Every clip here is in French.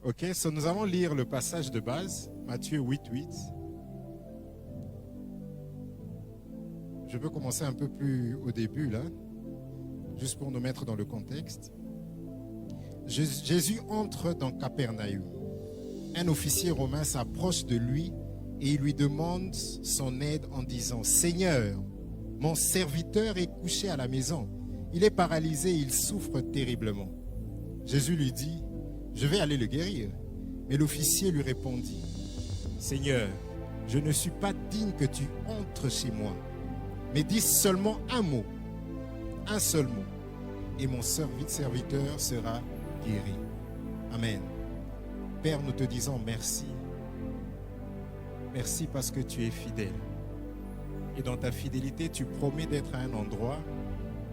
Ok, nous allons lire le passage de base, Matthieu 8:8. Je peux commencer un peu plus au début là, juste pour nous mettre dans le contexte. Jésus entre dans Capernaüm. Un officier romain s'approche de lui et il lui demande son aide en disant « Seigneur, mon serviteur est couché à la maison. Il est paralysé et il souffre terriblement. » Jésus lui dit « Je vais aller le guérir. » Mais l'officier lui répondit « Seigneur, je ne suis pas digne que tu entres chez moi. Mais dis seulement un mot, un seul mot, et mon serviteur sera guéri. » Amen. Père, nous te disons merci. Merci parce que tu es fidèle. Et dans ta fidélité, tu promets d'être à un endroit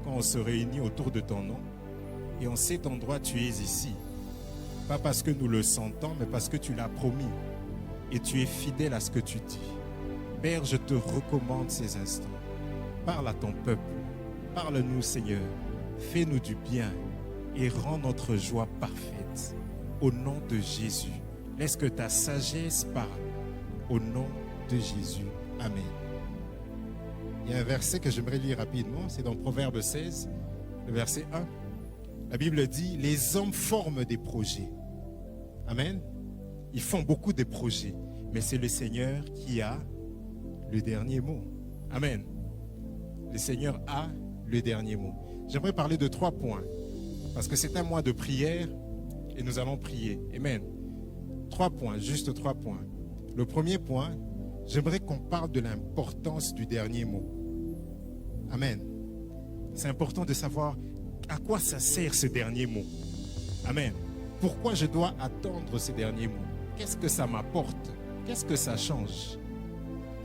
quand on se réunit autour de ton nom. Et en cet endroit, tu es ici. Pas parce que nous le sentons, mais parce que tu l'as promis. Et tu es fidèle à ce que tu dis. Père, je te recommande ces instants. Parle à ton peuple. Parle-nous, Seigneur. Fais-nous du bien et rends notre joie parfaite. Au nom de Jésus. Laisse que ta sagesse parle. Au nom de Jésus. Amen. Il y a un verset que j'aimerais lire rapidement. C'est dans Proverbe 16, le verset 1. La Bible dit, les hommes forment des projets. Amen. Ils font beaucoup de projets. Mais c'est le Seigneur qui a le dernier mot. Amen. Le Seigneur a le dernier mot. J'aimerais parler de 3 points. Parce que c'est un mois de prière et nous allons prier. Amen. 3 points, juste 3 points. Le premier point, j'aimerais qu'on parle de l'importance du dernier mot. Amen. C'est important de savoir à quoi ça sert ce dernier mot. Amen. Pourquoi je dois attendre ce dernier mot? Qu'est-ce que ça m'apporte? Qu'est-ce que ça change?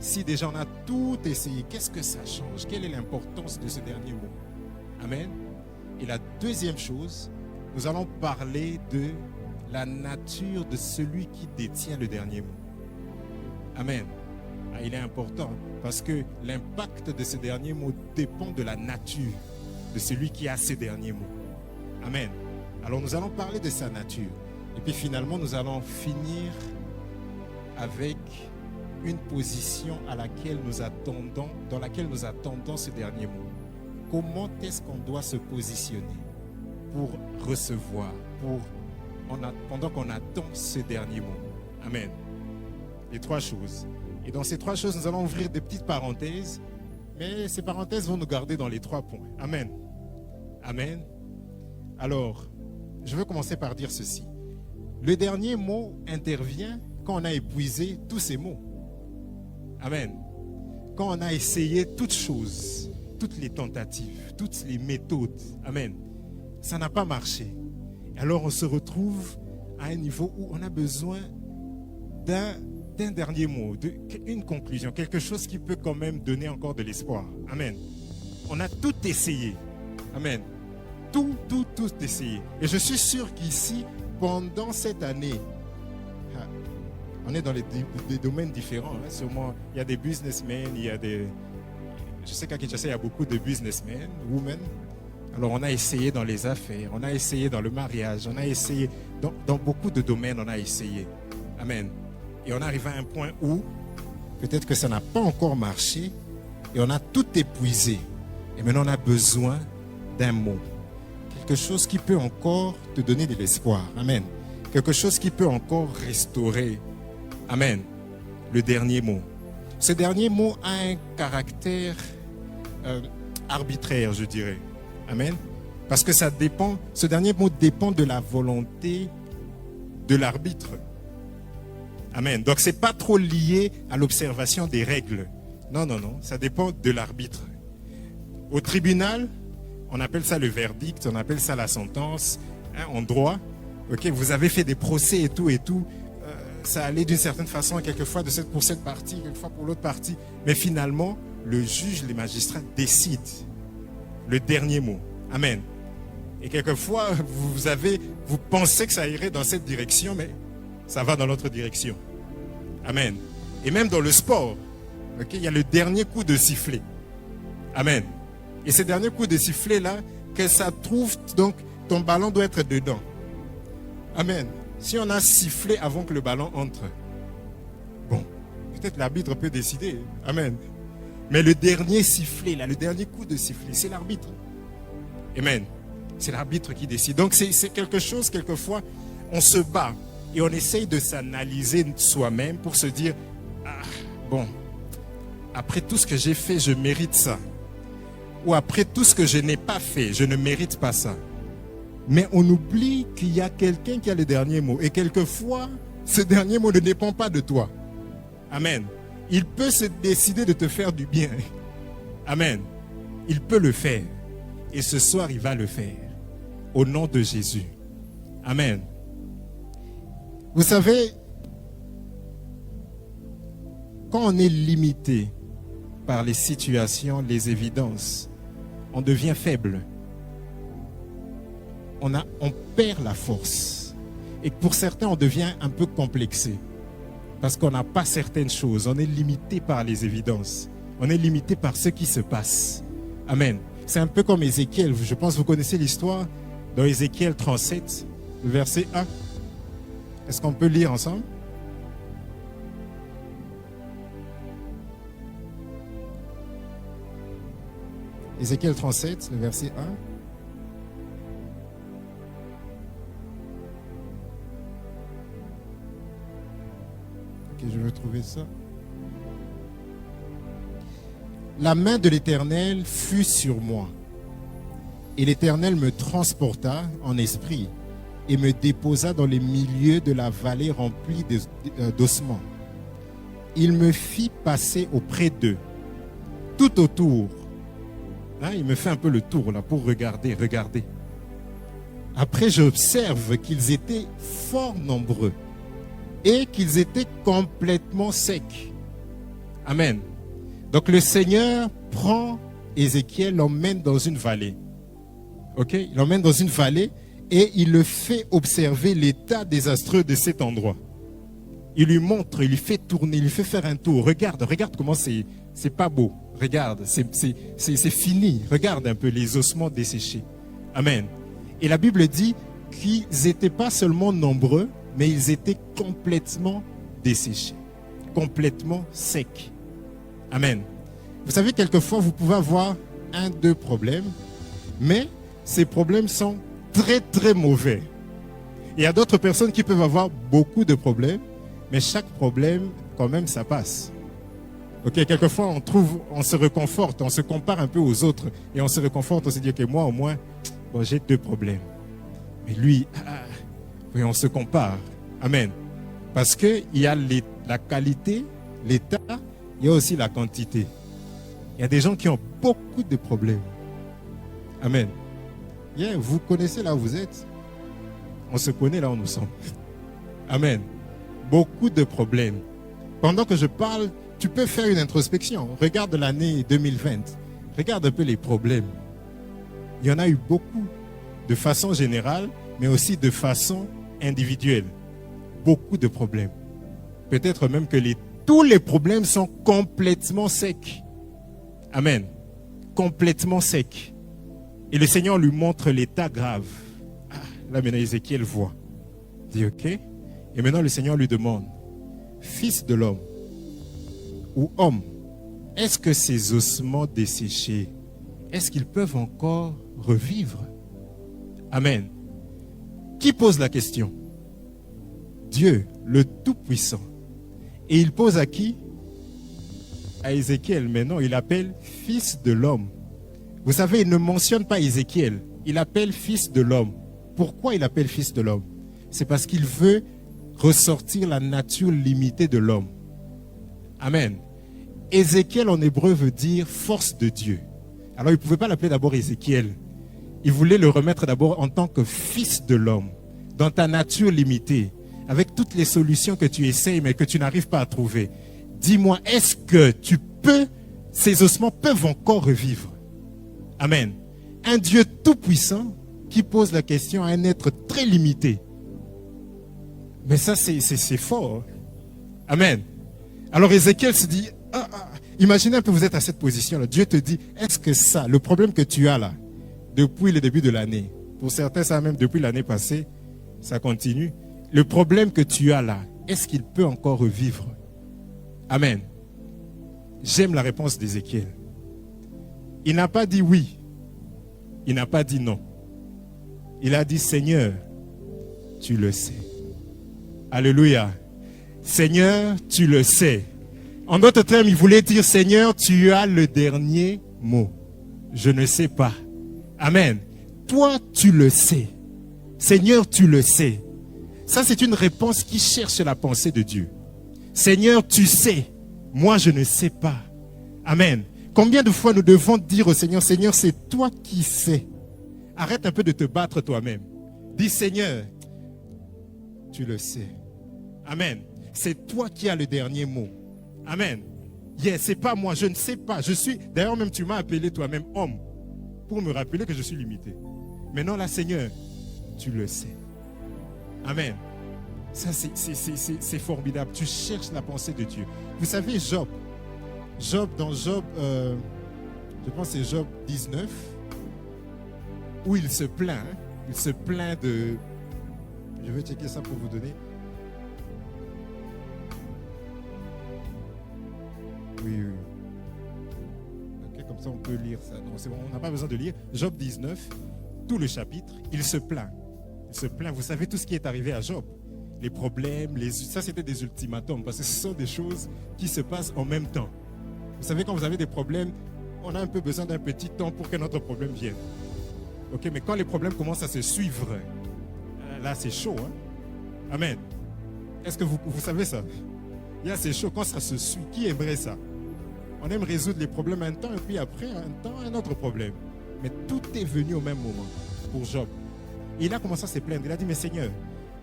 Si déjà on a tout essayé, qu'est-ce que ça change? Quelle est l'importance de ce dernier mot? Amen. Et la deuxième chose, nous allons parler de la nature de celui qui détient le dernier mot. Amen. Ah, il est important parce que l'impact de ce dernier mot dépend de la nature de celui qui a ce dernier mot. Amen. Alors nous allons parler de sa nature. Et puis finalement, nous allons finir avec une position à laquelle nous attendons, dans laquelle nous attendons ce dernier mot. Comment est-ce qu'on doit se positionner pour recevoir, pendant qu'on attend ce dernier mot? Amen. Les 3 choses. Et dans ces 3 choses, nous allons ouvrir des petites parenthèses, mais ces parenthèses vont nous garder dans les 3 points. Amen. Amen. Alors, je veux commencer par dire ceci. Le dernier mot intervient quand on a épuisé tous ces mots. Amen. Quand on a essayé toutes choses, toutes les tentatives, toutes les méthodes. Amen. Ça n'a pas marché. Alors on se retrouve à un niveau où on a besoin d'un dernier mot, d'une conclusion, quelque chose qui peut quand même donner encore de l'espoir. Amen. On a tout essayé. Amen. Tout essayé. Et je suis sûr qu'ici, pendant cette année, on est dans des domaines différents. Hein. Sûrement, il y a des businessmen, il y a des... Je sais qu'à Kinshasa, il y a beaucoup de businessmen, women. Alors, on a essayé dans les affaires, on a essayé dans le mariage, on a essayé dans beaucoup de domaines, on a essayé. Amen. Et on arrive à un point où peut-être que ça n'a pas encore marché et on a tout épuisé. Et maintenant, on a besoin d'un mot. Quelque chose qui peut encore te donner de l'espoir. Amen. Quelque chose qui peut encore restaurer. Amen. Le dernier mot. Ce dernier mot a un caractère arbitraire, je dirais. Amen. Parce que ça dépend, ce dernier mot dépend de la volonté de l'arbitre. Amen. Donc, ce n'est pas trop lié à l'observation des règles. Non. Ça dépend de l'arbitre. Au tribunal, on appelle ça le verdict, on appelle ça la sentence. Hein, en droit, okay, vous avez fait des procès et tout. Ça allait d'une certaine façon, quelquefois pour cette partie, quelquefois pour l'autre partie. Mais finalement, le juge, les magistrats décident le dernier mot. Amen. Et quelquefois, vous pensez que ça irait dans cette direction, mais ça va dans l'autre direction. Amen. Et même dans le sport, okay, il y a le dernier coup de sifflet. Amen. Et ce dernier coup de sifflet là, que ça trouve, donc ton ballon doit être dedans. Amen. Si on a sifflé avant que le ballon entre, bon, peut-être l'arbitre peut décider. Amen. Mais le dernier sifflet, là, le dernier coup de sifflet, c'est l'arbitre. Amen. C'est l'arbitre qui décide. Donc c'est quelque chose, quelquefois, on se bat et on essaye de s'analyser soi-même pour se dire, ah, bon, après tout ce que j'ai fait, je mérite ça. Ou après tout ce que je n'ai pas fait, je ne mérite pas ça. Mais on oublie qu'il y a quelqu'un qui a le dernier mot. Et quelquefois, ce dernier mot ne dépend pas de toi. Amen. Il peut se décider de te faire du bien. Amen. Il peut le faire. Et ce soir, il va le faire. Au nom de Jésus. Amen. Vous savez, quand on est limité par les situations, les évidences, on devient faible. On perd la force. Et pour certains, on devient un peu complexé. Parce qu'on n'a pas certaines choses. On est limité par les évidences. On est limité par ce qui se passe. Amen. C'est un peu comme Ézéchiel. Je pense que vous connaissez l'histoire dans Ézéchiel 37, verset 1. Est-ce qu'on peut lire ensemble? Ézéchiel 37, le verset 1. Ok, je veux trouver ça. La main de l'Éternel fut sur moi, et l'Éternel me transporta en esprit et me déposa dans les milieux de la vallée remplie d'ossements. Il me fit passer auprès d'eux, tout autour. Il me fait un peu le tour là pour regarder. Après, j'observe qu'ils étaient fort nombreux et qu'ils étaient complètement secs. Amen. Donc le Seigneur prend Ézéchiel, l'emmène dans une vallée. Ok, il l'emmène dans une vallée et il le fait observer l'état désastreux de cet endroit. Il lui montre, il lui fait tourner, il lui fait faire un tour. Regarde comment c'est pas beau. Regarde, c'est fini. Regarde un peu les ossements desséchés. Amen. Et la Bible dit qu'ils n'étaient pas seulement nombreux, mais ils étaient complètement desséchés, complètement secs. Amen. Vous savez, quelquefois, vous pouvez avoir 1-2 problèmes, mais ces problèmes sont très, très mauvais. Il y a d'autres personnes qui peuvent avoir beaucoup de problèmes, mais chaque problème, quand même, ça passe. Ok, quelquefois, on se réconforte, on se compare un peu aux autres, et on se réconforte, on se dit que moi, au moins, bon, j'ai 2 problèmes. Mais lui, oui, on se compare. Amen. Parce qu'il y a la qualité, l'état, il y a aussi la quantité. Il y a des gens qui ont beaucoup de problèmes. Amen. Yeah, vous connaissez là où vous êtes. On se connaît là où nous sommes. Amen. Beaucoup de problèmes. Pendant que je parle, tu peux faire une introspection. Regarde l'année 2020. Regarde un peu les problèmes. Il y en a eu beaucoup, de façon générale, mais aussi de façon individuelle. Beaucoup de problèmes. Peut-être même que tous les problèmes sont complètement secs. Amen. Complètement secs. Et le Seigneur lui montre l'état grave. Là maintenant Ézéchiel voit. Il dit ok. Et maintenant le Seigneur lui demande, fils de l'homme ou homme, est-ce que ces ossements desséchés, est-ce qu'ils peuvent encore revivre? Amen. Qui pose la question? Dieu, le Tout-Puissant. Et il pose à qui? À Ézéchiel. Mais non, il appelle fils de l'homme. Vous savez, il ne mentionne pas Ézéchiel. Il appelle fils de l'homme. Pourquoi il appelle fils de l'homme? C'est parce qu'il veut ressortir la nature limitée de l'homme. Amen. Ézéchiel en hébreu veut dire force de Dieu. Alors il ne pouvait pas l'appeler d'abord Ézéchiel. Il voulait le remettre d'abord en tant que fils de l'homme, dans ta nature limitée, avec toutes les solutions que tu essayes mais que tu n'arrives pas à trouver. Dis-moi, est-ce que ces ossements peuvent encore revivre? Amen. Un Dieu tout-puissant qui pose la question à un être très limité. Mais ça, c'est fort. Amen. Alors Ézéchiel se dit, imaginez un peu, vous êtes à cette position-là. Dieu te dit, est-ce que ça, le problème que tu as là, depuis le début de l'année, pour certains, ça même depuis l'année passée, ça continue. le problème que tu as là, est-ce qu'il peut encore revivre? Amen. J'aime la réponse d'Ézéchiel. Il n'a pas dit oui. Il n'a pas dit non. Il a dit, Seigneur, tu le sais. Alléluia. Seigneur, tu le sais. En d'autres termes, il voulait dire, Seigneur, tu as le dernier mot. Je ne sais pas. Amen. Toi, tu le sais. Seigneur, tu le sais. Ça, c'est une réponse qui cherche la pensée de Dieu. Seigneur, tu sais. Moi, je ne sais pas. Amen. Combien de fois nous devons dire au Seigneur, Seigneur, c'est toi qui sais. Arrête un peu de te battre toi-même. Dis, Seigneur, tu le sais. Amen. C'est toi qui as le dernier mot. Amen. Yes, c'est pas moi, je ne sais pas. Je suis. D'ailleurs, même tu m'as appelé toi-même homme pour me rappeler que je suis limité. Maintenant, là, Seigneur, tu le sais. Amen. Ça, c'est formidable. Tu cherches la pensée de Dieu. Vous savez, Job, dans Job, je pense que c'est Job 19, où il se plaint. Hein, il se plaint de... Je vais checker ça pour vous donner. Oui. Ok, comme ça, on peut lire ça. Non, c'est bon, on n'a pas besoin de lire. Job 19, tout le chapitre, il se plaint. Il se plaint. Vous savez tout ce qui est arrivé à Job. Les problèmes, ça c'était des ultimatums, parce que ce sont des choses qui se passent en même temps. Vous savez, quand vous avez des problèmes, on a un peu besoin d'un petit temps pour que notre problème vienne. Ok, mais quand les problèmes commencent à se suivre, là c'est chaud. Hein? Amen. Est-ce que vous savez ça? Là c'est chaud quand ça se suit. Qui aimerait ça? On aime résoudre les problèmes un temps et puis après un temps un autre problème. Mais tout est venu au même moment pour Job. Et il a commencé à se plaindre. Il a dit, mais Seigneur,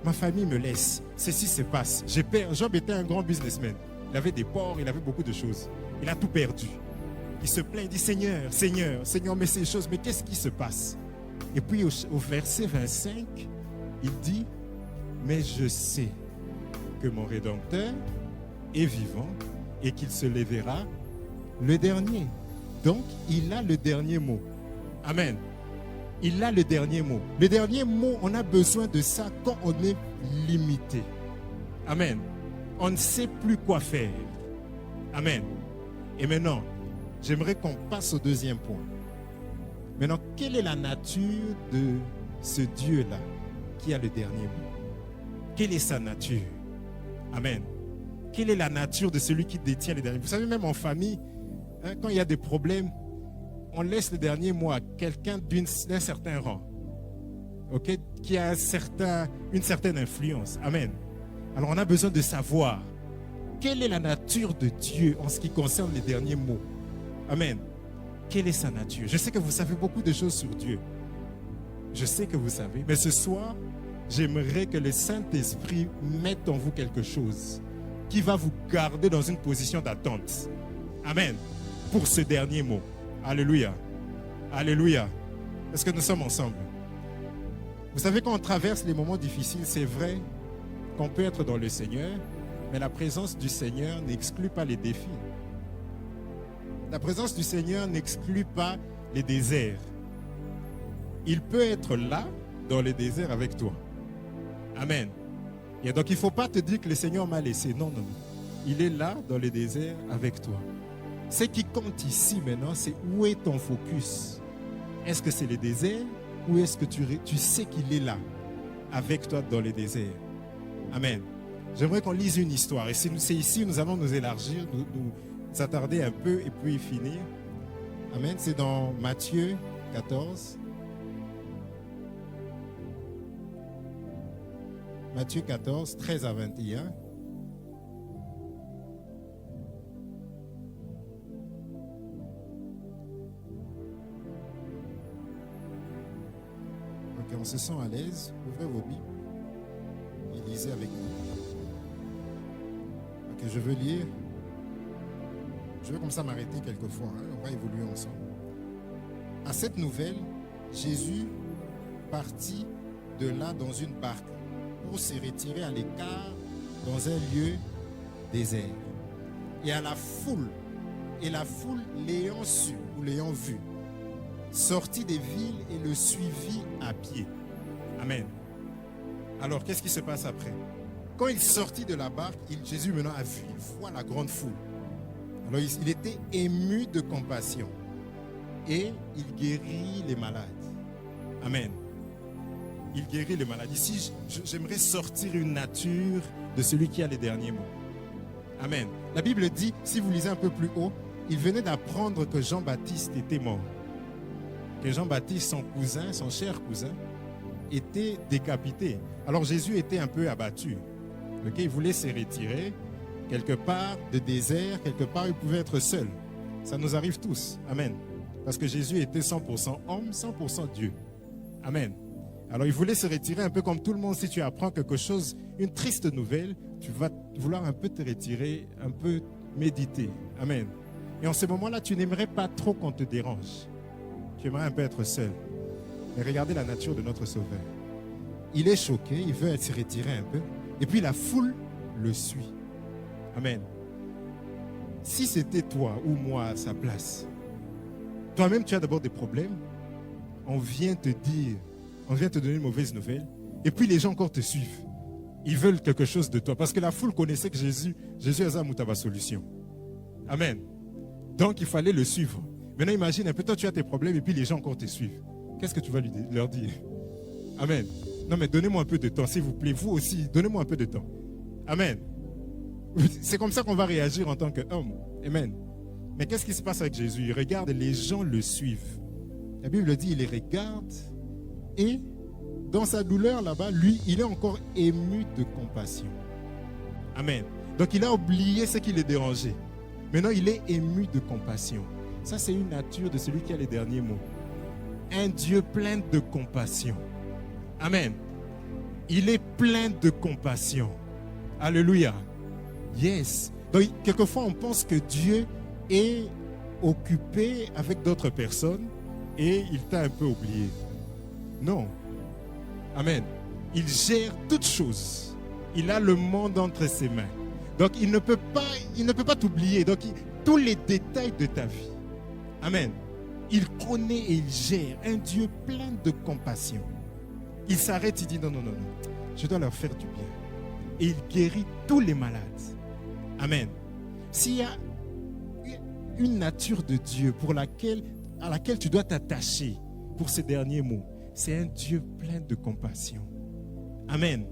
ma famille me laisse. Ceci se passe. J'ai perdu. Job était un grand businessman. Il avait des ports, il avait beaucoup de choses. Il a tout perdu. Il se plaint, il dit, Seigneur, Seigneur, Seigneur, mais ces choses, mais qu'est-ce qui se passe? Et puis au verset 25, il dit, mais je sais que mon Rédempteur est vivant et qu'il se lèvera le dernier. Donc, il a le dernier mot. Amen. Il a le dernier mot. Le dernier mot, on a besoin de ça quand on est limité. Amen. On ne sait plus quoi faire. Amen. Et maintenant, j'aimerais qu'on passe au deuxième point. Maintenant, quelle est la nature de ce Dieu-là qui a le dernier mot? Quelle est sa nature? Amen. Quelle est la nature de celui qui détient le dernier mot? Vous savez, même en famille, hein, quand il y a des problèmes, on laisse le dernier mot à quelqu'un d'un certain rang, okay, qui a une certaine influence. Amen. Alors on a besoin de savoir quelle est la nature de Dieu en ce qui concerne les derniers mots. Amen. Quelle est sa nature? Je sais que vous savez beaucoup de choses sur Dieu. Je sais que vous savez. Mais ce soir, j'aimerais que le Saint-Esprit mette en vous quelque chose qui va vous garder dans une position d'attente. Amen. Pour ce dernier mot. Alléluia. Alléluia. Est-ce que nous sommes ensemble? Vous savez, quand on traverse les moments difficiles, c'est vrai qu'on peut être dans le Seigneur, mais la présence du Seigneur n'exclut pas les défis. La présence du Seigneur n'exclut pas les déserts. Il peut être là, dans les déserts avec toi. Amen. Et donc, il ne faut pas te dire que le Seigneur m'a laissé. Non, non. Il est là, dans les déserts avec toi. Ce qui compte ici maintenant, c'est où est ton focus. Est-ce que c'est le désert ou est-ce que tu sais qu'il est là, avec toi dans les déserts? Amen. J'aimerais qu'on lise une histoire. Et c'est ici, nous allons nous élargir, nous s'attarder un peu et puis finir. Amen. C'est dans Matthieu 14. Matthieu 14, 13 à 21. Ok, on se sent à l'aise. Ouvrez vos Bibles et lisez avec nous. Ok, je veux lire. Je vais comme ça m'arrêter quelquefois. Hein, on va évoluer ensemble. À cette nouvelle, Jésus partit de là dans une barque pour se retirer à l'écart dans un lieu désert. Et la foule l'ayant su ou l'ayant vu, sortit des villes et le suivit à pied. Amen. Alors, qu'est-ce qui se passe après? Quand il sortit de la barque, Jésus maintenant a vu, il voit la grande foule. Alors, il était ému de compassion et il guérit les malades. Amen. Il guérit les malades. Ici, j'aimerais sortir une nature de celui qui a les derniers mots. Amen. La Bible dit, si vous lisez un peu plus haut, il venait d'apprendre que Jean-Baptiste était mort. Que Jean-Baptiste, son cousin, son cher cousin, était décapité. Alors Jésus était un peu abattu. Okay? Il voulait se retirer quelque part de désert, quelque part il pouvait être seul. Ça nous arrive tous. Amen. Parce que Jésus était 100% homme, 100% Dieu. Amen. Alors il voulait se retirer un peu comme tout le monde. Si tu apprends quelque chose, une triste nouvelle, tu vas vouloir un peu te retirer, un peu méditer. Amen. Et en ce moment-là, tu n'aimerais pas trop qu'on te dérange. Tu aimerais un peu être seul. Mais regardez la nature de notre Sauveur. Il est choqué, il veut se retirer un peu. Et puis la foule le suit. Amen. Si c'était toi ou moi à sa place, toi-même tu as d'abord des problèmes, on vient te dire, on vient te donner une mauvaise nouvelle, et puis les gens encore te suivent. Ils veulent quelque chose de toi, parce que la foule connaissait que Jésus a la solution. Amen. Donc il fallait le suivre. Maintenant imagine un peu, toi tu as tes problèmes, et puis les gens encore te suivent. Qu'est-ce que tu vas leur dire? Amen. Non mais donnez-moi un peu de temps, s'il vous plaît. Vous aussi, donnez-moi un peu de temps. Amen. C'est comme ça qu'on va réagir en tant qu'homme. Amen. Mais qu'est-ce qui se passe avec Jésus? Il regarde et les gens le suivent. La Bible dit, il les regarde et dans sa douleur là-bas, lui, il est encore ému de compassion. Amen. Donc il a oublié ce qui le dérangeait. Maintenant, il est ému de compassion. Ça, c'est une nature de celui qui a les derniers mots. Un Dieu plein de compassion. Amen. Il est plein de compassion. Alléluia. Yes. Donc, quelquefois, on pense que Dieu est occupé avec d'autres personnes et il t'a un peu oublié. Non. Amen. Il gère toutes choses. Il a le monde entre ses mains. Donc, il ne peut pas t'oublier. Donc, tous les détails de ta vie. Amen. Il connaît et il gère. Un Dieu plein de compassion. Il s'arrête, il dit non, je dois leur faire du bien. Et il guérit tous les malades. Amen. S'il y a une nature de Dieu à laquelle tu dois t'attacher pour ces derniers mots, c'est un Dieu plein de compassion. Amen.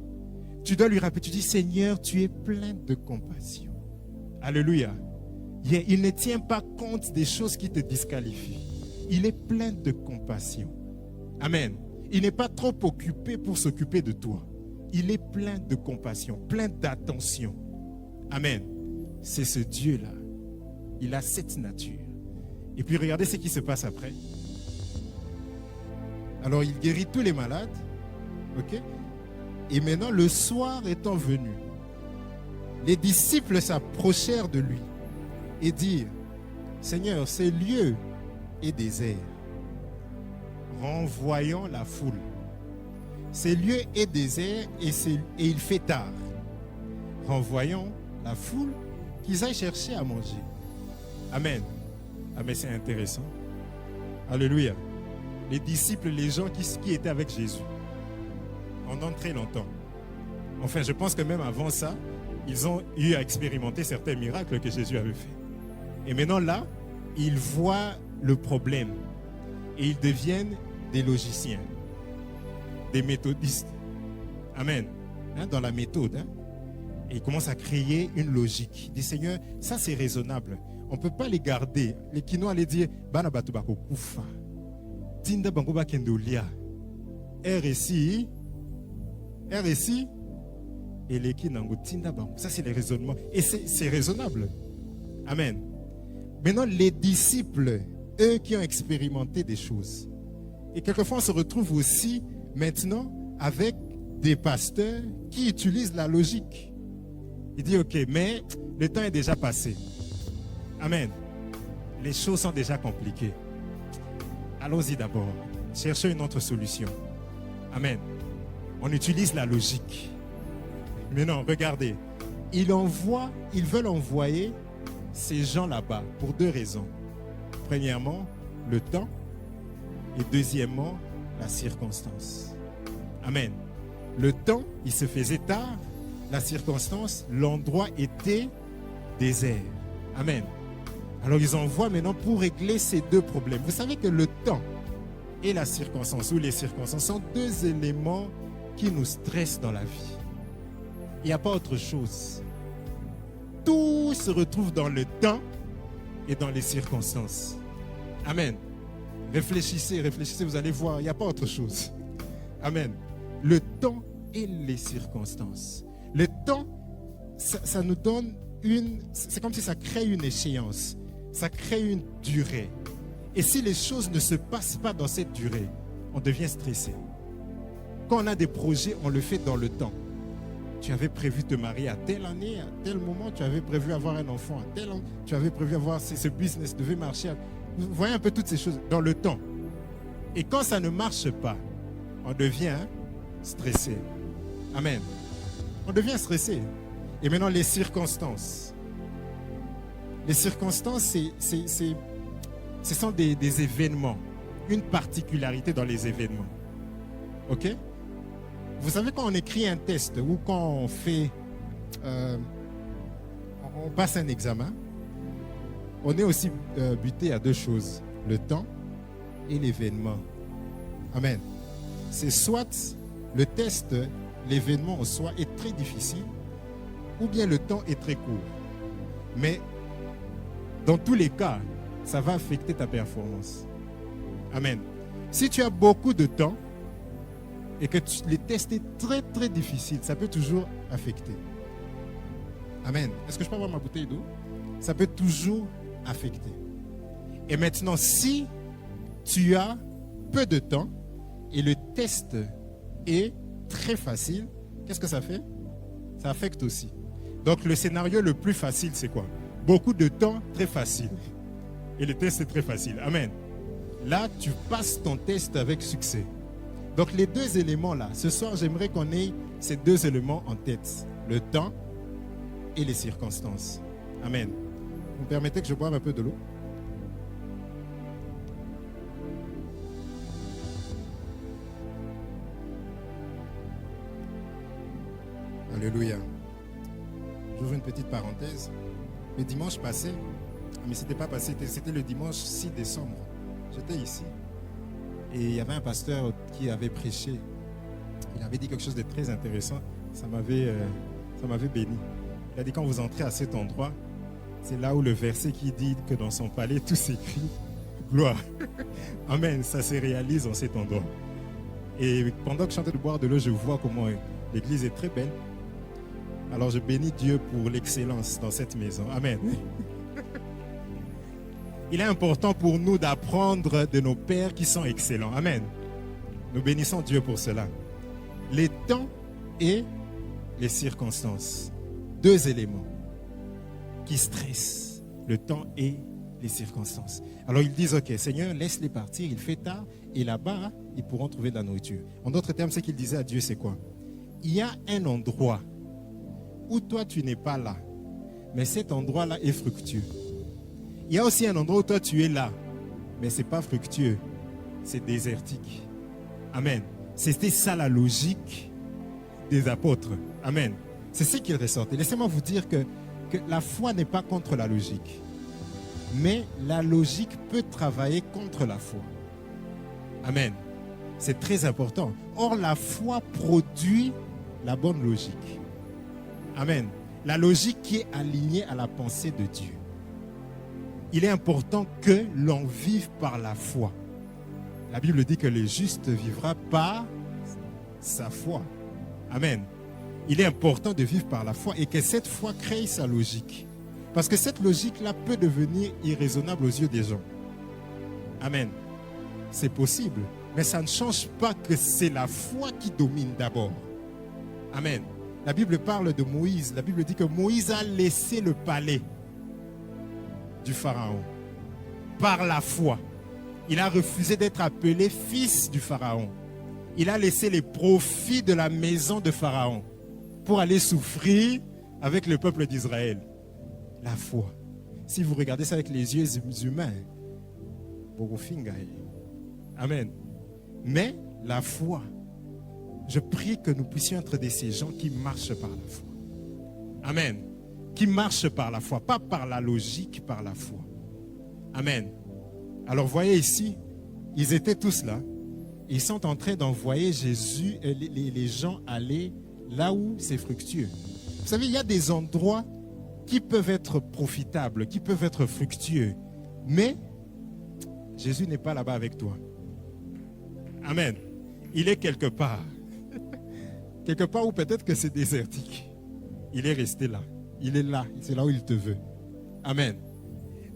Tu dois lui rappeler, tu dis Seigneur, tu es plein de compassion. Alléluia. Il ne tient pas compte des choses qui te disqualifient. Il est plein de compassion. Amen. Il n'est pas trop occupé pour s'occuper de toi. Il est plein de compassion, plein d'attention. Amen. C'est ce Dieu-là. Il a cette nature. Et puis regardez ce qui se passe après. Alors il guérit tous les malades. Ok? Et maintenant, le soir étant venu, les disciples s'approchèrent de lui et dirent, Seigneur, ce lieu est désert. Renvoyons la foule. Ce lieu est désert et il fait tard. Renvoyons la foule qu'ils aillent chercher à manger. Amen. Ah mais c'est intéressant. Alléluia. Les disciples, les gens qui étaient avec Jésus pendant très longtemps. Enfin, je pense que même avant ça, ils ont eu à expérimenter certains miracles que Jésus avait fait. Et maintenant là, ils voient le problème et ils deviennent des logiciens, des méthodistes. Amen. Dans la méthode. Et ils commencent à créer une logique. Ils disent, Seigneur, ça c'est raisonnable. On ne peut pas les garder. Les Kinois allaient dire, Bana Batubako Koufa. Tinda Bangoba Kendolia. RSI. Et les Kinango Tinda Bango. Ça c'est les raisonnements. Et c'est raisonnable. Amen. Maintenant, les disciples, eux qui ont expérimenté des choses. Et quelquefois, on se retrouve aussi maintenant avec des pasteurs qui utilisent la logique. Il dit, ok, mais le temps est déjà passé. Amen. Les choses sont déjà compliquées. Allons-y d'abord. Cherchons une autre solution. Amen. On utilise la logique. Mais non, regardez. Ils veulent envoyer ces gens là-bas pour deux raisons. Premièrement, le temps. Et deuxièmement, la circonstance. Amen. Le temps, il se faisait tard. La circonstance, l'endroit était désert. Amen. Alors ils envoient maintenant pour régler ces deux problèmes. Vous savez que le temps et la circonstance, ou les circonstances, sont deux éléments qui nous stressent dans la vie. Il n'y a pas autre chose. Tout se retrouve dans le temps et dans les circonstances. Amen. Réfléchissez, vous allez voir, il n'y a pas autre chose. Amen. Le temps et les circonstances. Le temps, ça nous donne c'est comme si ça crée une échéance. Ça crée une durée. Et si les choses ne se passent pas dans cette durée, on devient stressé. Quand on a des projets, on le fait dans le temps. Tu avais prévu te marier à telle année, à tel moment, tu avais prévu avoir un enfant à tel moment, tu avais prévu avoir ce business devait marcher. Vous voyez un peu toutes ces choses dans le temps. Et quand ça ne marche pas, on devient stressé. Amen. On devient stressé. Et maintenant, les circonstances. Les circonstances, ce sont des événements. Une particularité dans les événements. OK? Vous savez, quand on écrit un test ou quand on fait... on passe un examen, on est aussi buté à deux choses. Le temps et l'événement. Amen. C'est soit le test, l'événement en soi est très difficile, ou bien le temps est très court. Mais dans tous les cas, ça va affecter ta performance. Amen. Si tu as beaucoup de temps et que les tests est très très difficile, ça peut toujours affecter. Amen. Est-ce que je peux avoir ma bouteille d'eau? Ça peut toujours affecter. Et maintenant, si tu as peu de temps et le test est très facile, qu'est-ce que ça fait? Ça affecte aussi. Donc le scénario le plus facile, c'est quoi? Beaucoup de temps, très facile. Et le test est très facile. Amen. Là, tu passes ton test avec succès. Donc les deux éléments là, ce soir, j'aimerais qu'on ait ces deux éléments en tête. Le temps et les circonstances. Amen. Vous me permettez que je boive un peu de l'eau? Alléluia. J'ouvre une petite parenthèse. Le dimanche passé, mais c'était pas passé, c'était le dimanche 6 décembre. J'étais ici. Et il y avait un pasteur qui avait prêché. Il avait dit quelque chose de très intéressant. Ça m'avait béni. Il a dit, quand vous entrez à cet endroit, c'est là où le verset qui dit que dans son palais, tout s'écrit gloire. Amen. Ça se réalise en cet endroit. Et pendant que je chantais de boire de l'eau, je vois comment l'église est très belle. Alors je bénis Dieu pour l'excellence dans cette maison. Amen. Il est important pour nous d'apprendre de nos pères qui sont excellents. Amen. Nous bénissons Dieu pour cela. Les temps et les circonstances. Deux éléments qui stressent. Le temps et les circonstances. Alors ils disent, ok, Seigneur, laisse-les partir, il fait tard. Et là-bas, ils pourront trouver de la nourriture. En d'autres termes, ce qu'ils disaient à Dieu, c'est quoi? Il y a un endroit où toi, tu n'es pas là. Mais cet endroit-là est fructueux. Il y a aussi un endroit où toi, tu es là. Mais ce n'est pas fructueux. C'est désertique. Amen. C'était ça la logique des apôtres. Amen. C'est ce qu'ils ressortaient. Laissez-moi vous dire que la foi n'est pas contre la logique. Mais la logique peut travailler contre la foi. Amen. C'est très important. Or, la foi produit la bonne logique. Amen. La logique qui est alignée à la pensée de Dieu. Il est important que l'on vive par la foi. La Bible dit que le juste vivra par sa foi. Amen. Il est important de vivre par la foi et que cette foi crée sa logique. Parce que cette logique-là peut devenir irraisonnable aux yeux des gens. Amen. C'est possible. Mais ça ne change pas que c'est la foi qui domine d'abord. Amen. La Bible parle de Moïse. La Bible dit que Moïse a laissé le palais du Pharaon par la foi. Il a refusé d'être appelé fils du Pharaon. Il a laissé les profits de la maison de Pharaon pour aller souffrir avec le peuple d'Israël. La foi. Si vous regardez ça avec les yeux humains, Amen. Mais la foi Je prie que nous puissions être de ces gens qui marchent par la foi. Amen. Qui marchent par la foi, pas par la logique, par la foi. Amen. Alors voyez ici, ils étaient tous là. Ils sont en train d'envoyer Jésus, les gens aller là où c'est fructueux. Vous savez, il y a des endroits qui peuvent être profitables, qui peuvent être fructueux. Mais Jésus n'est pas là-bas avec toi. Amen. Il est quelque part. Quelque part où peut-être que c'est désertique. Il est resté là. Il est là. C'est là où il te veut. Amen.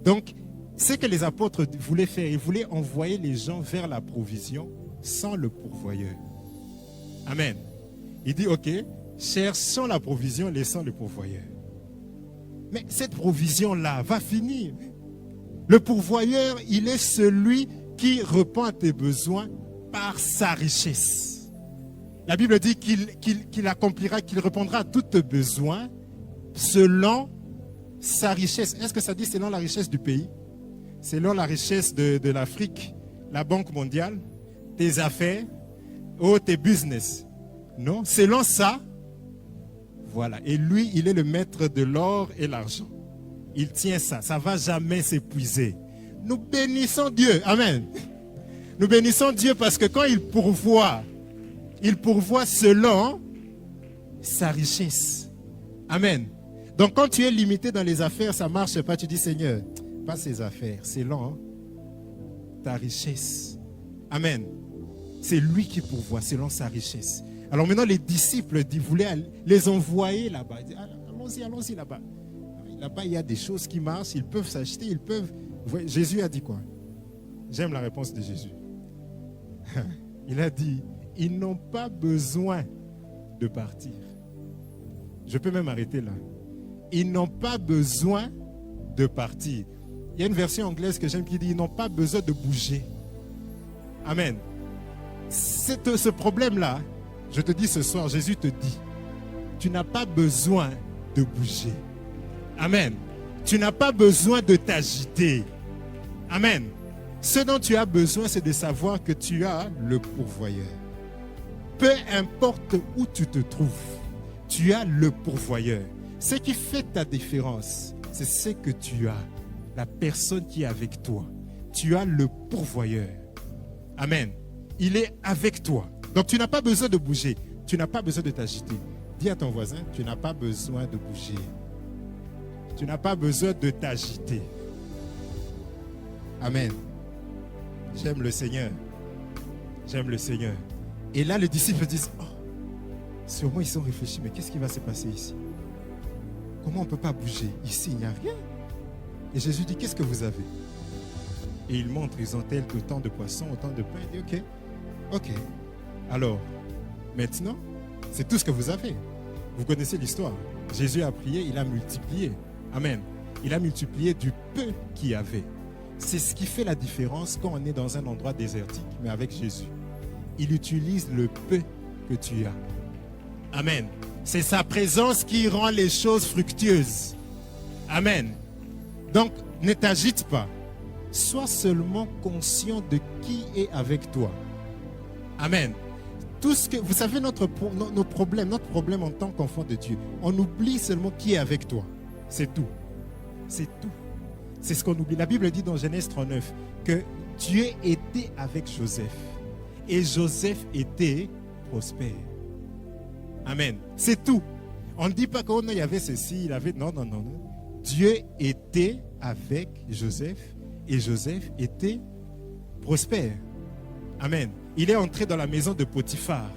Donc, ce que les apôtres voulaient faire, ils voulaient envoyer les gens vers la provision sans le pourvoyeur. Amen. Il dit, ok, cherchons la provision, laissons le pourvoyeur. Mais cette provision-là va finir. Le pourvoyeur, il est celui qui répond à tes besoins par sa richesse. La Bible dit qu'il accomplira, qu'il répondra à tous tes besoins selon sa richesse. Est-ce que ça dit selon la richesse du pays? Selon la richesse de l'Afrique, la Banque mondiale, tes affaires, ou tes business? Non, selon ça, voilà. Et lui, il est le maître de l'or et l'argent. Il tient ça, ça ne va jamais s'épuiser. Nous bénissons Dieu, amen. Nous bénissons Dieu parce que quand il pourvoit selon sa richesse. Amen. Donc quand tu es limité dans les affaires, ça ne marche pas. Tu dis, Seigneur, pas ces affaires, selon ta richesse. Amen. C'est lui qui pourvoit selon sa richesse. Alors maintenant, les disciples voulaient les envoyer là-bas. Ils disaient, allons-y là-bas. Là-bas, il y a des choses qui marchent, ils peuvent s'acheter, ils peuvent... Jésus a dit quoi? J'aime la réponse de Jésus. Il a dit, ils n'ont pas besoin de partir. Je peux même arrêter là. Ils n'ont pas besoin de partir. Il y a une version anglaise que j'aime qui dit, ils n'ont pas besoin de bouger. Amen. Ce problème-là, je te dis ce soir, Jésus te dit, tu n'as pas besoin de bouger. Amen. Tu n'as pas besoin de t'agiter. Amen. Ce dont tu as besoin, c'est de savoir que tu as le pourvoyeur. Peu importe où tu te trouves, tu as le pourvoyeur. Ce qui fait ta différence, c'est ce que tu as. La personne qui est avec toi. Tu as le pourvoyeur. Amen. Il est avec toi. Donc tu n'as pas besoin de bouger. Tu n'as pas besoin de t'agiter. Dis à ton voisin, tu n'as pas besoin de bouger. Tu n'as pas besoin de t'agiter. Amen. J'aime le Seigneur. J'aime le Seigneur. Et là, les disciples disent, oh, sûrement ils sont réfléchis, mais qu'est-ce qui va se passer ici? Comment on ne peut pas bouger? Ici, il n'y a rien. Et Jésus dit, qu'est-ce que vous avez? Et il montre, ils ont tel que tant de poissons, autant de pain. Il dit, ok. Alors, maintenant, c'est tout ce que vous avez. Vous connaissez l'histoire. Jésus a prié, il a multiplié. Amen. Il a multiplié du peu qu'il y avait. C'est ce qui fait la différence quand on est dans un endroit désertique, mais avec Jésus. Il utilise le peu que tu as. Amen. C'est sa présence qui rend les choses fructueuses. Amen. Donc, ne t'agite pas. Sois seulement conscient de qui est avec toi. Amen. Tout ce que, vous savez, notre problème en tant qu'enfant de Dieu, on oublie seulement qui est avec toi. C'est tout. C'est tout. C'est ce qu'on oublie. La Bible dit dans Genèse 39 que Dieu était avec Joseph. Et Joseph était prospère. Amen. C'est tout. On ne dit pas qu'il y avait ceci, il avait... Non. Dieu était avec Joseph et Joseph était prospère. Amen. Il est entré dans la maison de Potiphar.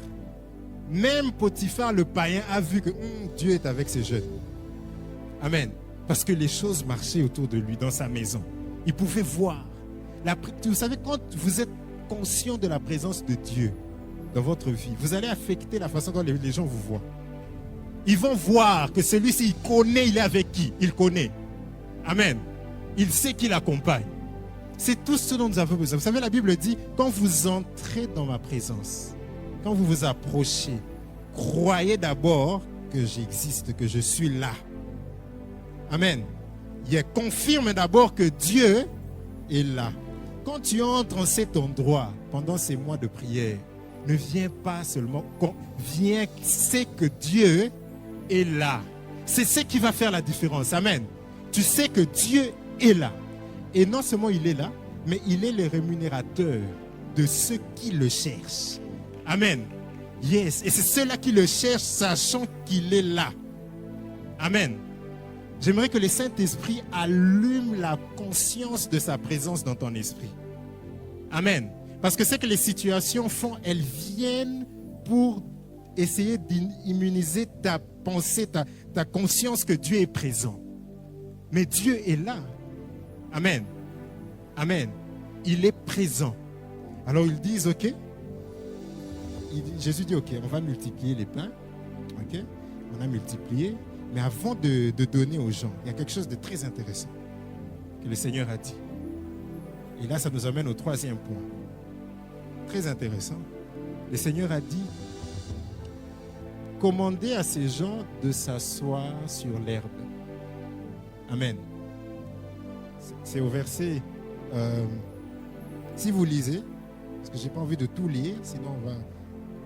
Même Potiphar, le païen, a vu que Dieu est avec ces jeunes. Amen. Parce que les choses marchaient autour de lui, dans sa maison. Il pouvait voir. Vous savez, quand vous êtes conscient de la présence de Dieu dans votre vie, vous allez affecter la façon dont les gens vous voient. Ils vont voir que celui-ci, il connaît, il est avec qui? Il connaît. Amen. Il sait qui l'accompagne. C'est tout ce dont nous avons besoin. Vous savez, la Bible dit, quand vous entrez dans ma présence, quand vous vous approchez, croyez d'abord que j'existe, que je suis là. Amen. Il confirme d'abord que Dieu est là. Quand tu entres en cet endroit, pendant ces mois de prière, ne viens pas seulement, viens, sais que Dieu est là. C'est ce qui va faire la différence. Amen. Tu sais que Dieu est là. Et non seulement il est là, mais il est le rémunérateur de ceux qui le cherchent. Amen. Yes. Et c'est ceux-là qui le cherchent, sachant qu'il est là. Amen. J'aimerais que le Saint-Esprit allume la conscience de sa présence dans ton esprit. Amen. Parce que c'est que les situations font, elles viennent pour essayer d'immuniser ta pensée, ta conscience que Dieu est présent. Mais Dieu est là. Amen. Amen. Il est présent. Alors ils disent, ok. Jésus dit, ok, on va multiplier les pains. Ok. On a multiplié. Mais avant de donner aux gens, il y a quelque chose de très intéressant que le Seigneur a dit. Et là, ça nous amène au troisième point. Très intéressant. Le Seigneur a dit, commandez à ces gens de s'asseoir sur l'herbe. Amen. C'est au verset, si vous lisez, parce que je n'ai pas envie de tout lire, sinon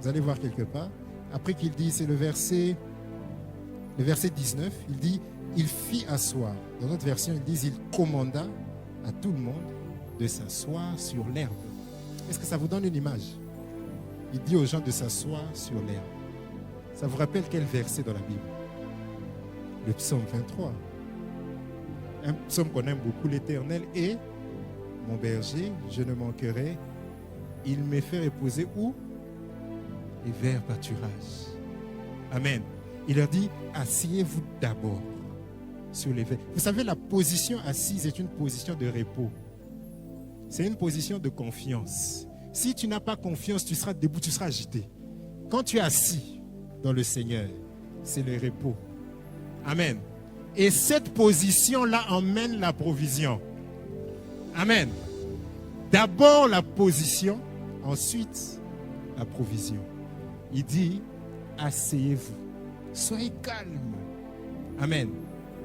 vous allez voir quelque part. Après qu'il dit, c'est le verset 19, il dit, il fit asseoir. Dans notre version, il dit, il commanda à tout le monde de s'asseoir sur l'herbe. Est-ce que ça vous donne une image? Il dit aux gens de s'asseoir sur l'herbe. Ça vous rappelle quel verset dans la Bible? Le psaume 23. Un psaume qu'on aime beaucoup, l'Éternel est mon berger, je ne manquerai. Il me fait reposer où? Les verts pâturages. Amen. Il leur dit, asseyez-vous d'abord sur les verts. Vous savez, la position assise est une position de repos. C'est une position de confiance. Si tu n'as pas confiance, tu seras debout, tu seras agité. Quand tu es assis dans le Seigneur, c'est le repos. Amen. Et cette position-là emmène la provision. Amen. D'abord la position, ensuite la provision. Il dit, asseyez-vous. Soyez calme. Amen.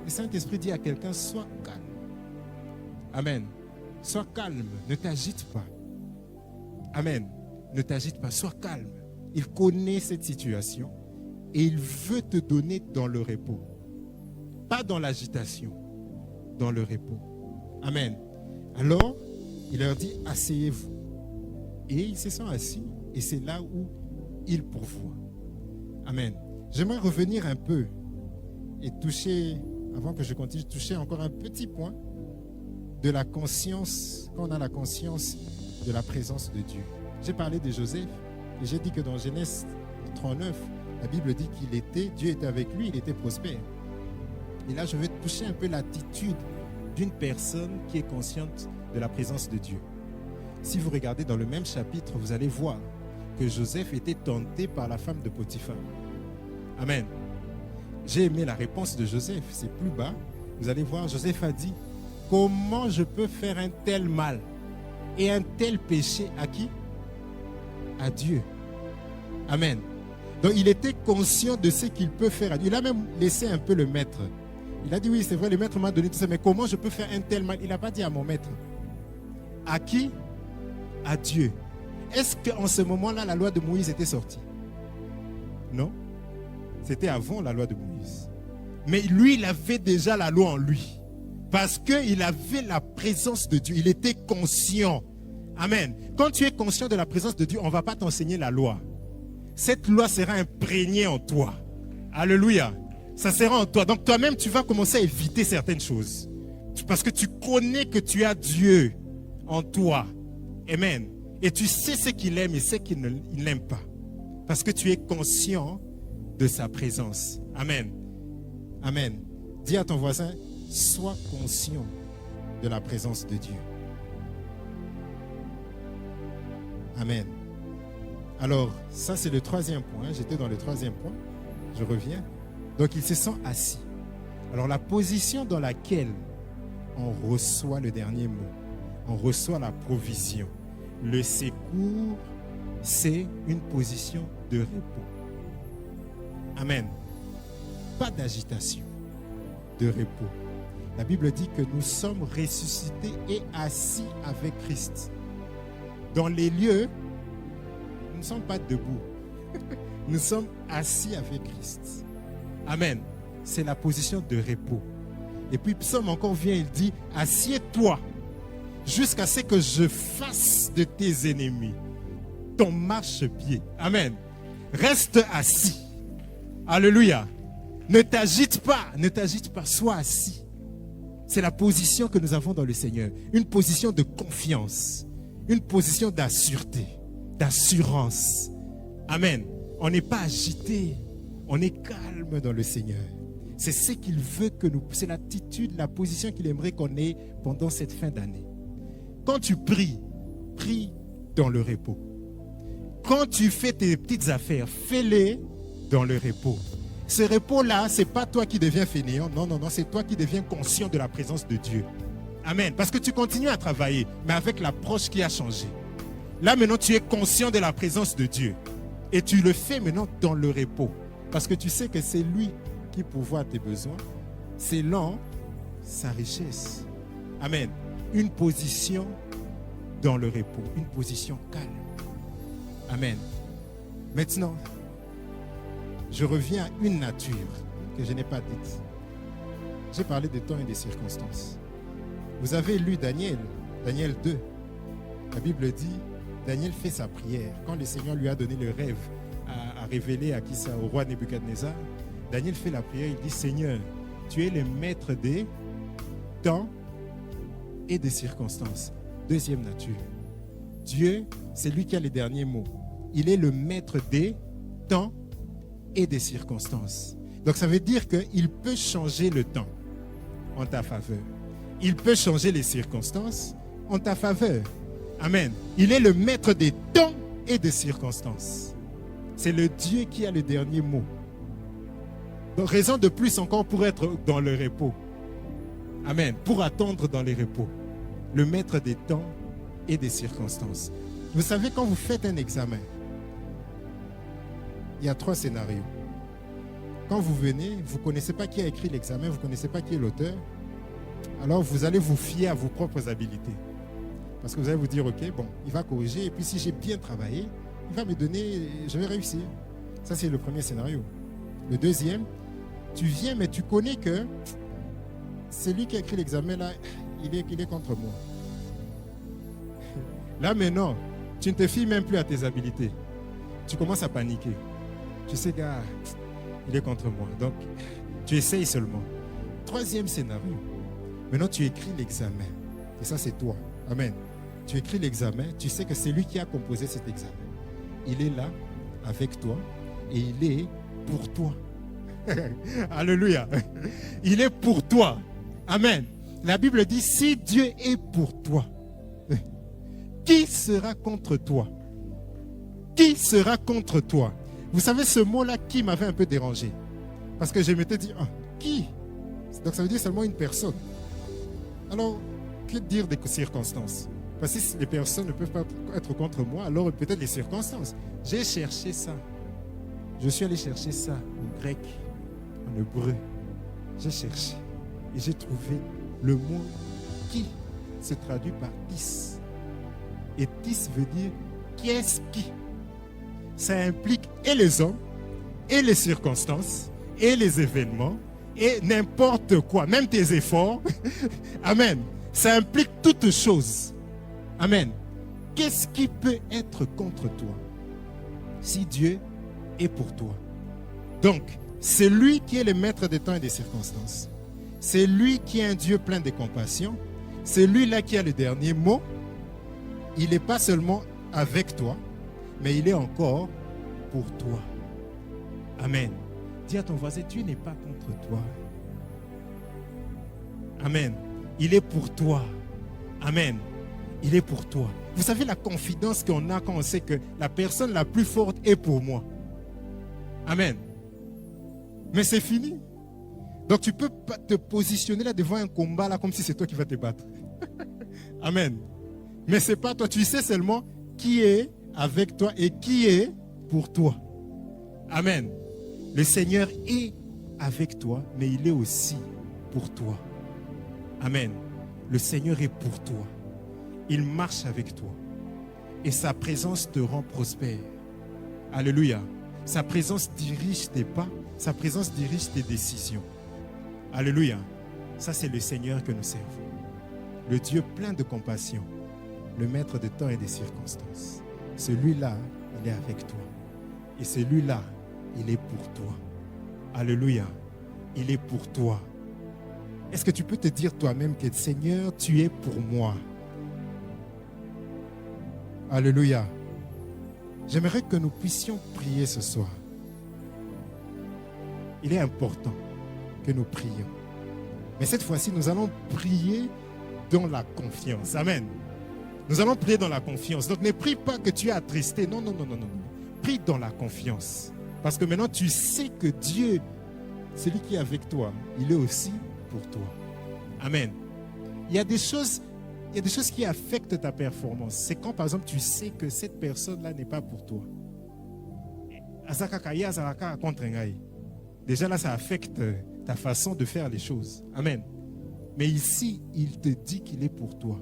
Le Saint-Esprit dit à quelqu'un, sois calme. Amen. Sois calme, ne t'agite pas. Amen. Ne t'agite pas, sois calme. Il connaît cette situation et il veut te donner dans le repos. Pas dans l'agitation, dans le repos. Amen. Alors, il leur dit, asseyez-vous. Et ils se sont assis et c'est là où il pourvoit. Amen. J'aimerais revenir un peu et toucher, avant que je continue, toucher encore un petit point de la conscience, quand on a la conscience de la présence de Dieu. J'ai parlé de Joseph et j'ai dit que dans Genèse 39, la Bible dit Dieu était avec lui, il était prospère. Et là, je vais toucher un peu l'attitude d'une personne qui est consciente de la présence de Dieu. Si vous regardez dans le même chapitre, vous allez voir que Joseph était tenté par la femme de Potiphar. Amen. J'ai aimé la réponse de Joseph, c'est plus bas. Vous allez voir, Joseph a dit, comment je peux faire un tel mal et un tel péché à qui? À Dieu. Amen. Donc il était conscient de ce qu'il peut faire à Dieu. Il a même laissé un peu le maître. Il a dit, oui, c'est vrai, le maître m'a donné tout ça, mais comment je peux faire un tel mal? Il n'a pas dit à mon maître. À qui? À Dieu. Est-ce qu'en ce moment-là, la loi de Moïse était sortie? Non. C'était avant la loi de Moïse. Mais lui, il avait déjà la loi en lui. Parce qu'il avait la présence de Dieu. Il était conscient. Amen. Quand tu es conscient de la présence de Dieu, on ne va pas t'enseigner la loi. Cette loi sera imprégnée en toi. Alléluia. Ça sera en toi. Donc toi-même, tu vas commencer à éviter certaines choses. Parce que tu connais que tu as Dieu en toi. Amen. Et tu sais ce qu'il aime et ce qu'il n'aime pas. Parce que tu es conscient de sa présence. Amen. Amen. Dis à ton voisin, sois conscient de la présence de Dieu. Amen. Alors, ça c'est le troisième point. J'étais dans le troisième point. Je reviens. Donc, il se sent assis. Alors, la position dans laquelle on reçoit le dernier mot, on reçoit la provision, le secours, c'est une position de repos. Amen. Pas d'agitation, de repos. La Bible dit que nous sommes ressuscités et assis avec Christ dans les lieux Nous ne sommes pas debout. Nous sommes assis avec Christ. Amen. C'est la position de repos. Et puis Psaume encore vient, il dit, assieds-toi jusqu'à ce que je fasse de tes ennemis ton marchepied. Amen. Reste assis. Alléluia. Ne t'agite pas, sois assis. C'est la position que nous avons dans le Seigneur. Une position de confiance, une position d'assureté, d'assurance. Amen. On n'est pas agité, on est calme dans le Seigneur. C'est ce qu'il veut que nous, c'est l'attitude, la position qu'il aimerait qu'on ait pendant cette fin d'année. Quand tu pries, prie dans le repos. Quand tu fais tes petites affaires, fais-les dans le repos. Ce repos-là, ce n'est pas toi qui deviens fainéant. Non, c'est toi qui deviens conscient de la présence de Dieu. Amen. Parce que tu continues à travailler, mais avec l'approche qui a changé. Là, maintenant, tu es conscient de la présence de Dieu. Et tu le fais maintenant dans le repos. Parce que tu sais que c'est lui qui pourvoit tes besoins. C'est selon sa richesse. Amen. Une position dans le repos. Une position calme. Amen. Maintenant, je reviens à une nature que je n'ai pas dite. J'ai parlé des temps et des circonstances. Vous avez lu Daniel 2. La Bible dit, Daniel fait sa prière. Quand le Seigneur lui a donné le rêve à révéler à qui ça, au roi Nebuchadnezzar, Daniel fait la prière, il dit, Seigneur, tu es le maître des temps et des circonstances. Deuxième nature. Dieu, c'est lui qui a les derniers mots. Il est le maître des temps et des circonstances. Donc ça veut dire qu'il peut changer le temps en ta faveur. Il peut changer les circonstances en ta faveur. Amen. Il est le maître des temps et des circonstances. C'est le Dieu qui a le dernier mot. Donc raison de plus encore pour être dans le repos. Amen. Pour attendre dans les repos. Le maître des temps et des circonstances. Vous savez, quand vous faites un examen, il y a 3 scénarios. Quand vous venez, vous ne connaissez pas qui a écrit l'examen, vous ne connaissez pas qui est l'auteur, alors vous allez vous fier à vos propres habilités. Parce que vous allez vous dire, ok, bon, il va corriger, et puis si j'ai bien travaillé, il va me donner, je vais réussir. Ça, c'est le premier scénario. Le deuxième, tu viens, mais tu connais que celui qui a écrit l'examen, là, il est contre moi. Là, maintenant, tu ne te fies même plus à tes habilités. Tu commences à paniquer. Tu sais, gars, il est contre moi. Donc, tu essayes seulement. Troisième scénario. Maintenant, tu écris l'examen. Et ça, c'est toi. Amen. Tu écris l'examen. Tu sais que c'est lui qui a composé cet examen. Il est là, avec toi, et il est pour toi. Alléluia. Il est pour toi. Amen. La Bible dit, si Dieu est pour toi, qui sera contre toi? Qui sera contre toi? Vous savez, ce mot-là, qui m'avait un peu dérangé. Parce que je m'étais dit, ah, qui? Donc ça veut dire seulement une personne. Alors, que dire des circonstances? Parce que si les personnes ne peuvent pas être contre moi, alors peut-être les circonstances. J'ai cherché ça. Je suis allé chercher ça en grec, en hébreu. J'ai cherché et j'ai trouvé le mot qui se traduit par tis. Et tis veut dire qu'est-ce qui. Ça implique et les hommes, et les circonstances, et les événements, et n'importe quoi, même tes efforts. Amen. Ça implique toutes choses. Amen. Qu'est-ce qui peut être contre toi si Dieu est pour toi? Donc, c'est lui qui est le maître des temps et des circonstances. C'est lui qui est un Dieu plein de compassion. C'est lui-là qui a le dernier mot. Il n'est pas seulement avec toi, mais il est encore pour toi. Amen. Dis à ton voisin, Dieu n'est pas contre toi. Amen. Il est pour toi. Amen. Il est pour toi. Vous savez la confidence qu'on a quand on sait que la personne la plus forte est pour moi. Amen. Mais c'est fini. Donc tu peux pas te positionner là devant un combat là comme si c'est toi qui vas te battre. Amen. Mais c'est pas toi. Tu sais seulement qui est avec toi et qui est pour toi. Amen. Le Seigneur est avec toi, mais il est aussi pour toi. Amen. Le Seigneur est pour toi. Il marche avec toi. Et sa présence te rend prospère. Alléluia. Sa présence dirige tes pas. Sa présence dirige tes décisions. Alléluia. Ça, c'est le Seigneur que nous servons. Le Dieu plein de compassion. Le maître de temps et des circonstances. Celui-là, il est avec toi. Et celui-là, il est pour toi. Alléluia. Il est pour toi. Est-ce que tu peux te dire toi-même que Seigneur, tu es pour moi? Alléluia. J'aimerais que nous puissions prier ce soir. Il est important que nous prions. Mais cette fois-ci, nous allons prier dans la confiance. Amen. Nous allons prier dans la confiance. Donc ne prie pas que tu es attristé. Non, non, non, non, non. Prie dans la confiance. Parce que maintenant, tu sais que Dieu, celui qui est avec toi, il est aussi pour toi. Amen. Il y a des choses qui affectent ta performance. C'est quand, par exemple, tu sais que cette personne-là n'est pas pour toi. Déjà là, ça affecte ta façon de faire les choses. Amen. Mais ici, il te dit qu'il est pour toi.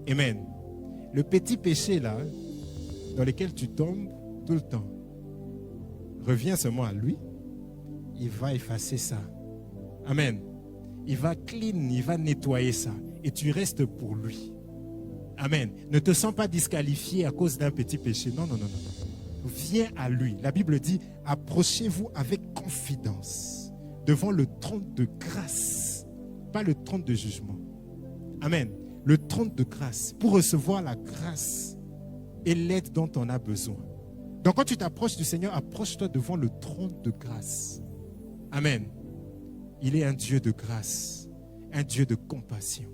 Amen. Le petit péché là, dans lequel tu tombes tout le temps, reviens seulement à lui. Il va effacer ça. Amen. Il va clean, il va nettoyer ça. Et tu restes pour lui. Amen. Ne te sens pas disqualifié à cause d'un petit péché. Non, non, non, non. Viens à lui. La Bible dit, approchez-vous avec confidence devant le trône de grâce. Pas le trône de jugement. Amen. Le trône de grâce pour recevoir la grâce et l'aide dont on a besoin. Donc quand tu t'approches du Seigneur, approche-toi devant le trône de grâce. Amen. Il est un Dieu de grâce, un Dieu de compassion.